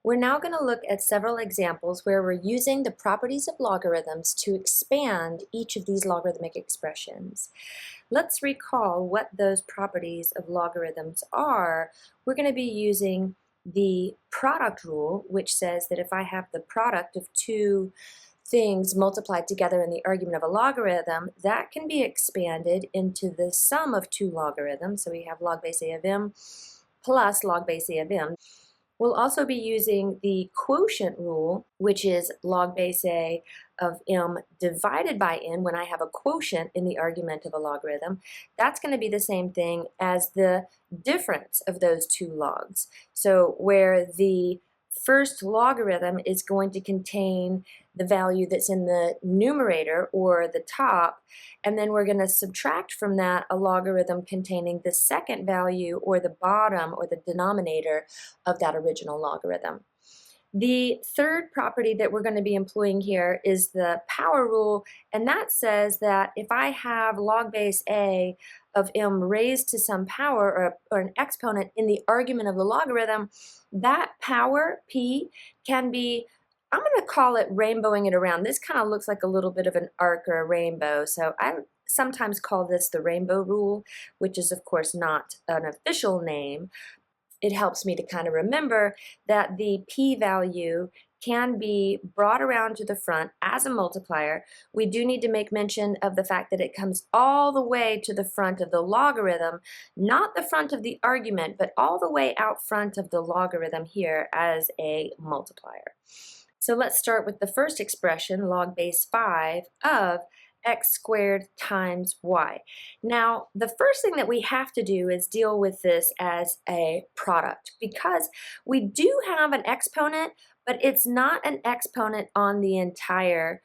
We're now going to look at several examples where we're using the properties of logarithms to expand each of these logarithmic expressions. Let's recall what those properties of logarithms are. We're going to be using the product rule, which says that if I have the product of two things multiplied together in the argument of a logarithm, that can be expanded into the sum of two logarithms. So we have log base a of m plus log base a of m. We'll also be using the quotient rule, which is log base a of m divided by n when I have a quotient in the argument of a logarithm. That's going to be the same thing as the difference of those two logs. So where the first logarithm is going to contain the value that's in the numerator or the top, and then we're going to subtract from that a logarithm containing the second value or the bottom or the denominator of that original logarithm. The third property that we're going to be employing here is the power rule, and that says that if I have log base a of m raised to some power or an exponent in the argument of the logarithm, that power, p, can be, I'm going to call it rainbowing it around. This kind of looks like a little bit of an arc or a rainbow, so I sometimes call this the rainbow rule, which is of course not an official name. It helps me to kind of remember that the p-value can be brought around to the front as a multiplier. We do need to make mention of the fact that it comes all the way to the front of the logarithm, not the front of the argument, but all the way out front of the logarithm here as a multiplier. So let's start with the first expression, log base 5 of x squared times y. Now, the first thing that we have to do is deal with this as a product, because we do have an exponent, but it's not an exponent on the entire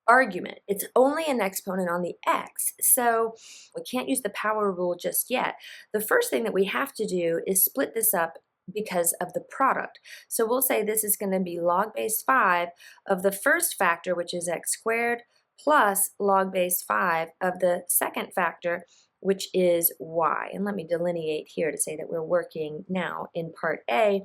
argument. It's only an exponent on the x, so we can't use the power rule just yet. The first thing that we have to do is split this up because of the product. So we'll say this is going to be log base 5 of the first factor, which is x squared, plus log base 5 of the second factor, which is y. And let me delineate here to say that we're working now in part A.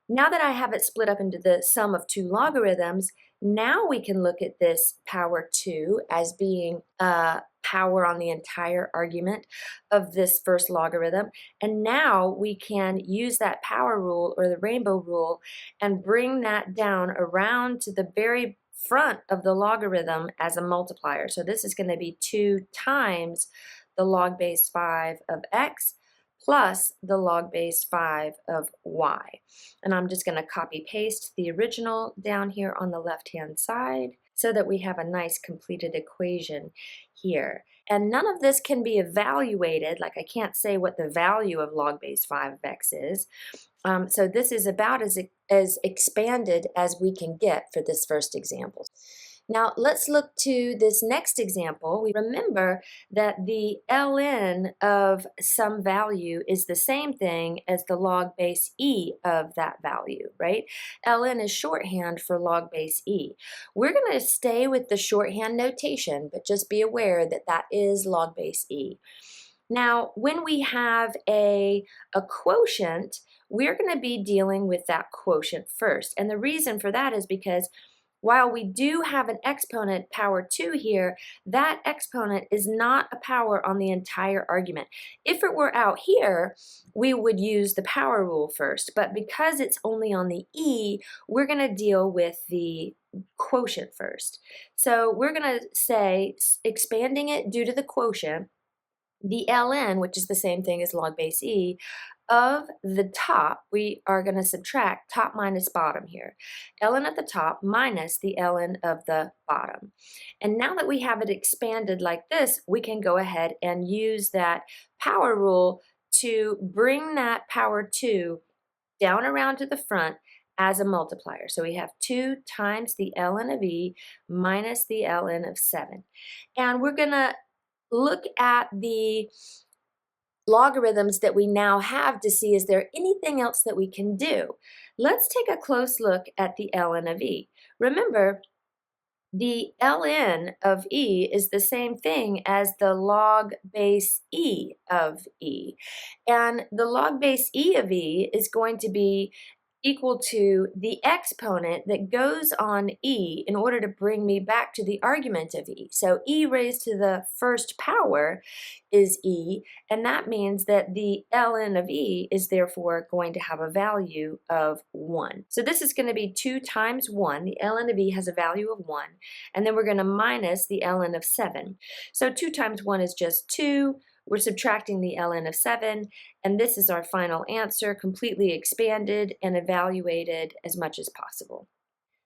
Now that I have it split up into the sum of two logarithms, now we can look at this power 2 as being power on the entire argument of this first logarithm. And now we can use that power rule or the rainbow rule and bring that down around to the very front of the logarithm as a multiplier. So this is going to be 2 times the log base 5 of x plus the log base 5 of y. And I'm just going to copy paste the original down here on the left hand side so that we have a nice completed equation here. And none of this can be evaluated, like I can't say what the value of log base 5 of x is. So this is about as expanded as we can get for this first example. Now let's look to this next example. We remember that the ln of some value is the same thing as the log base e of that value, right? ln is shorthand for log base e. We're going to stay with the shorthand notation, but just be aware that that is log base e. Now, when we have a quotient, we're going to be dealing with that quotient first. And the reason for that is because while we do have an exponent power 2 here, that exponent is not a power on the entire argument. If it were out here, we would use the power rule first, but because it's only on the e, we're going to deal with the quotient first. So we're going to say, expanding it due to the quotient, the ln, which is the same thing as log base e, of the top, we are going to subtract top minus bottom here. ln at the top minus the ln of the bottom. And now that we have it expanded like this, we can go ahead and use that power rule to bring that power 2 down around to the front as a multiplier. So we have 2 times the ln of e minus the ln of 7. And we're going to look at the logarithms that we now have to see, is there anything else that we can do? Let's take a close look at the ln of e. Remember, the ln of e is the same thing as the log base e of e. And the log base e of e is going to be equal to the exponent that goes on e in order to bring me back to the argument of e. So e raised to the first power is e, and that means that the ln of e is therefore going to have a value of 1. So this is going to be 2 times 1. The ln of e has a value of 1, and then we're going to minus the ln of 7. So 2 times 1 is just 2. We're subtracting the ln of 7, and this is our final answer, completely expanded and evaluated as much as possible.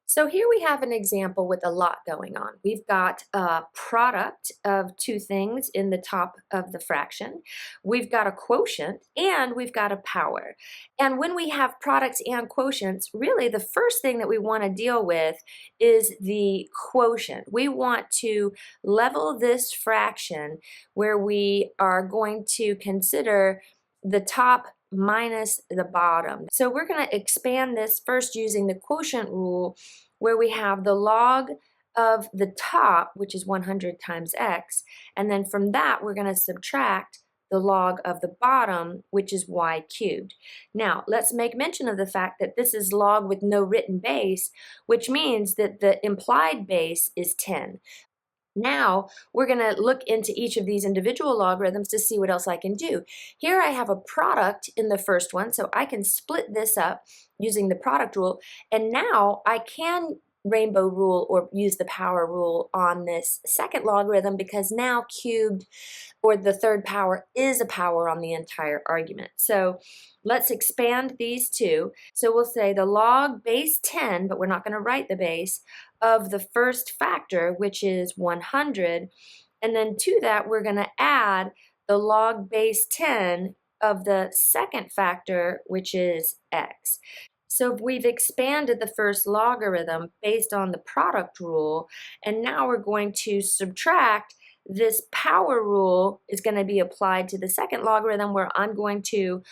So here we have an example with a lot going on. We've got a product of two things in the top of the fraction. We've got a quotient, and we've got a power. And when we have products and quotients, really the first thing that we want to deal with is the quotient. We want to level this fraction where we are going to consider the top minus the bottom. So we're going to expand this first using the quotient rule, where we have the log of the top, which is 100 times x, and then from that we're going to subtract the log of the bottom, which is y cubed. Now, let's make mention of the fact that this is log with no written base, which means that the implied base is 10. Now, we're going to look into each of these individual logarithms to see what else I can do. Here I have a product in the first one, so I can split this up using the product rule, and now I can rainbow rule or use the power rule on this second logarithm, because now cubed, or the third power, is a power on the entire argument. So let's expand these two. So we'll say the log base 10, but we're not going to write the base, of the first factor, which is 100, and then to that we're going to add the log base 10 of the second factor, which is x. So we've expanded the first logarithm based on the product rule, and now we're going to subtract. This power rule is going to be applied to the second logarithm, where I'm going to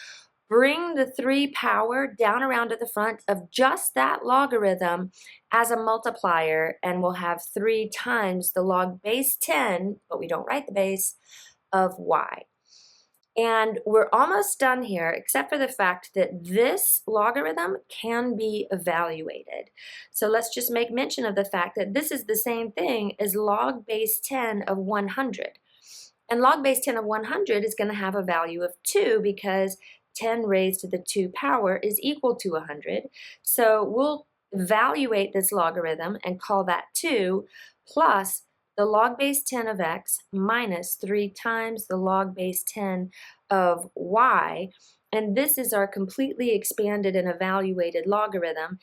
bring the 3 power down around to the front of just that logarithm as a multiplier, and we'll have 3 times the log base 10, but we don't write the base, of y. And we're almost done here, except for the fact that this logarithm can be evaluated. So let's just make mention of the fact that this is the same thing as log base 10 of 100. And log base 10 of 100 is going to have a value of 2, because 10 raised to the 2 power is equal to 100. So we'll evaluate this logarithm and call that 2 plus the log base 10 of x minus 3 times the log base 10 of y. And this is our completely expanded and evaluated logarithm.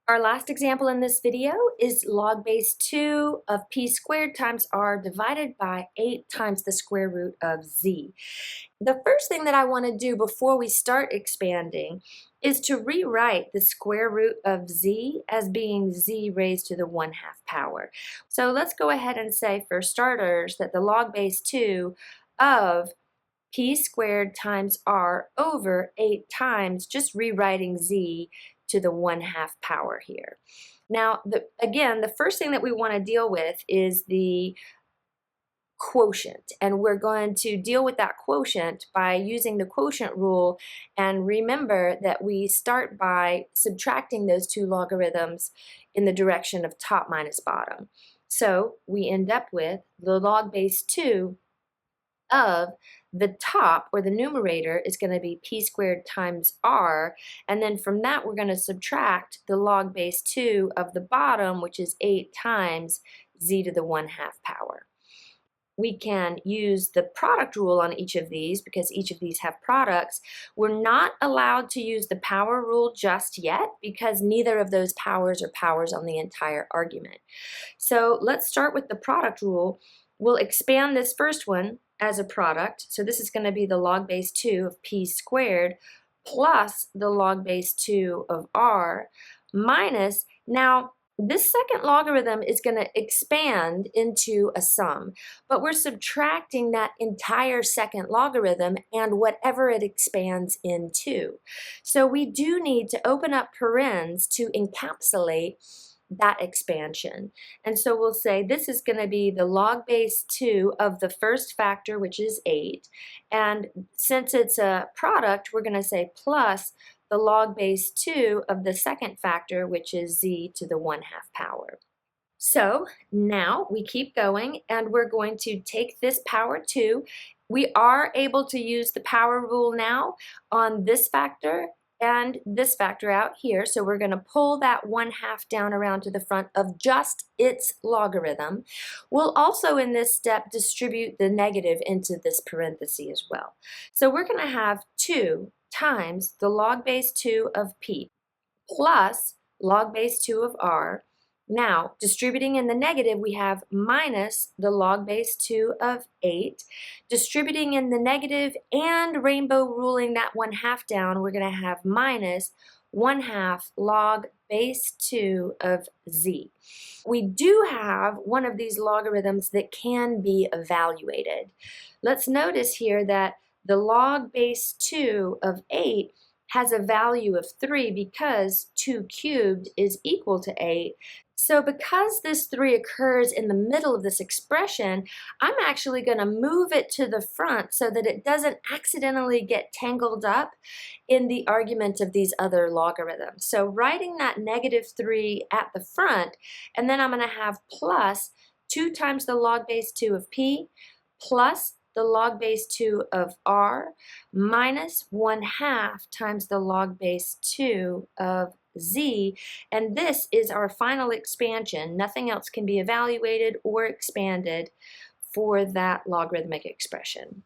Our last example in this video is log base 2 of p squared times r divided by 8 times the square root of z. The first thing that I want to do before we start expanding is to rewrite the square root of z as being z raised to the 1/2 power. So let's go ahead and say, for starters, that the log base 2 of p squared times r over 8 times, just rewriting z to the 1/2 power here. Now, again, the first thing that we want to deal with is the quotient, and we're going to deal with that quotient by using the quotient rule. And remember that we start by subtracting those two logarithms in the direction of top minus bottom. So we end up with the log base 2 of the top, or the numerator, is going to be p squared times r, and then from that we're going to subtract the log base 2 of the bottom, which is 8 times z to the 1/2 power. We can use the product rule on each of these because each of these have products. We're not allowed to use the power rule just yet because neither of those powers are powers on the entire argument. So let's start with the product rule. We'll expand this first one as a product. So this is going to be the log base 2 of p squared plus the log base 2 of r minus, now this second logarithm is going to expand into a sum, but we're subtracting that entire second logarithm and whatever it expands into. So we do need to open up parens to encapsulate that expansion. And so we'll say this is going to be the log base 2 of the first factor, which is 8. And since it's a product, we're going to say plus the log base 2 of the second factor, which is z to the 1/2 power. So now we keep going, and we're going to take this power 2. We are able to use the power rule now on this factor and this factor out here. So we're going to pull that 1/2 down around to the front of just its logarithm. We'll also in this step distribute the negative into this parenthesis as well. So we're going to have 2 times the log base 2 of p plus log base 2 of r. Now, distributing in the negative, we have minus the log base 2 of 8. Distributing in the negative and rainbow ruling that 1/2 down, we're going to have minus 1/2 log base 2 of z. We do have one of these logarithms that can be evaluated. Let's notice here that the log base 2 of 8 has a value of 3 because 2 cubed is equal to 8. So because this 3 occurs in the middle of this expression, I'm actually going to move it to the front so that it doesn't accidentally get tangled up in the argument of these other logarithms. So writing that -3 at the front, and then I'm going to have plus 2 times the log base 2 of p plus the log base 2 of r minus 1/2 times the log base 2 of z, and this is our final expansion. Nothing else can be evaluated or expanded for that logarithmic expression.